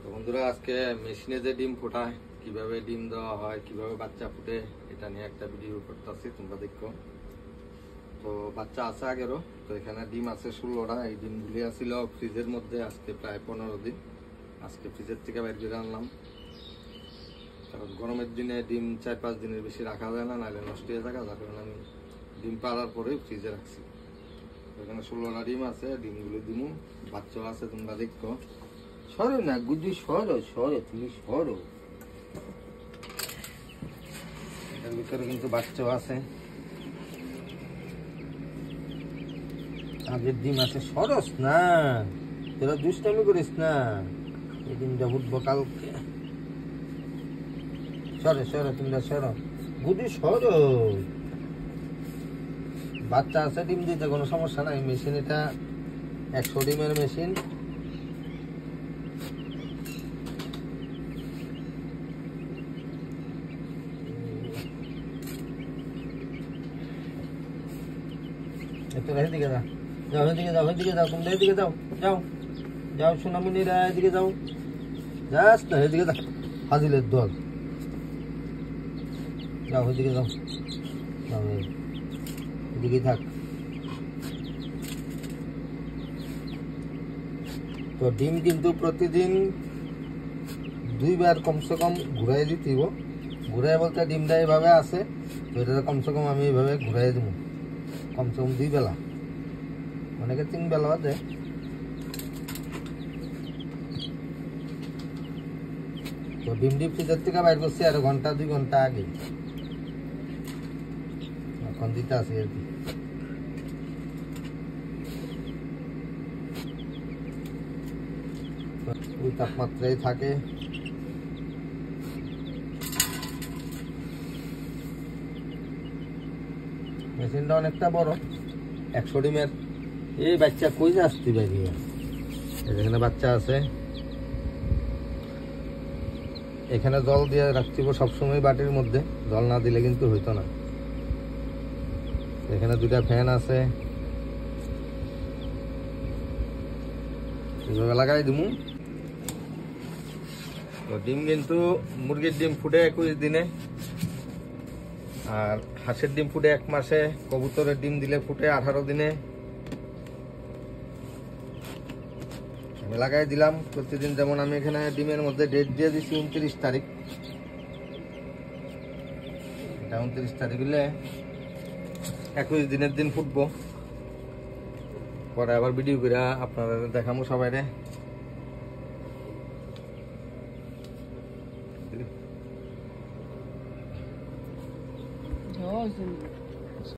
তো বন্ধুরা, আজকে মেশিনে যে ডিম ফোটায়, কিভাবে ডিম দেওয়া হয়, কিভাবে বাচ্চা ফুটে, এটা নিয়ে একটা ভিডিও করতেছি, তোমরা দেখো। তো বাচ্চা আছে আগেরও, তো এখানে ডিম আছে 16টা। এই ডিমগুলি আসছিল ফ্রিজের মধ্যে আজকে প্রায় 15 দিন। আজকে ফ্রিজের থেকে বাইর করে আনলাম, কারণ গরমের দিনে ডিম 4-5 দিনের বেশি রাখা যায় না, নাহলে নষ্ট হয়ে থাকে। যার কারণে আমি ডিম পাড়ার পরেই ফ্রিজে রাখছি। এখানে 16টা ডিম আছে, ডিমগুলো দিমু। বাচ্চাও আছে, তোমরা দেখো। সরো না গুড্ডু, সরো সরো, তুমি সরো। এটার ভিতরে কিন্তু বাচ্চাও আছে, আগের ডিম আছে, সরস না, তোরা দুষ্টামি করিস না। এই ডিমটা উঠবো কালকে। সরো সরো, তোমরা সরো, গুড্ডু সরো। বাচ্চা আছে, ডিম দিতে কোনো সমস্যা নাই। মেশিন এটা 100 ডিমের মেশিন। তোরা এদিকে যাও, যাও এদিকে যাও, এদিকে যাও, তোমরা এদিকে যাও, যাও যাও সোনামণিরা, এদিকে যাও, যাস না, এদিকে যাও, ফাজিলের দল, যাও এদিকে যাও, যাও এদিকে থাক। তো ডিম কিন্তু প্রতিদিন 2 বার কমসে কম ঘুরাই দিতেইব। ঘুরাই বলতে ডিমটা এইভাবে আছে, তো এটা কমসে কম আমি এইভাবে ঘুরাই দেবো কমসে কম 2 বেলা, অনেকে 3 বেলা আছে। তো ডিম ফ্রিজের থেকে বাইর করছি আর ঘন্টা 2 ঘন্টা আগে, এখন দিতে আসি আর কি। ওই তাপমাত্রায় থাকে। মেশিনটা অনেকটা বড়, 100 ডিমের। এই বাচ্চা কই আসতে বেরিয়ে, এখানে বাচ্চা আছে। এখানে জল দিয়ে রাখছি সবসময় বাটির মধ্যে, জল না দিলে কিন্তু হইতো না। এখানে 2টা ফ্যান আছে, এভাবে লাগাই দিমু। তো ডিম কিন্তু মুরগির ডিম ফুটে 21 দিনে, আর হাঁসের ডিম ফুটে 1 মাসে, কবুতরের ডিম দিলে ফুটে 18 দিনে। আমি লাগাই দিলাম প্রতিদিন। যেমন আমি এখানে ডিমের মধ্যে ডেট দিয়ে দিচ্ছি 29 তারিখ। এটা 29 তারিখ হলে 21 দিনের দিন ফুটবো। পরে আবার ভিডিও করে আপনারা দেখাবো সবাই।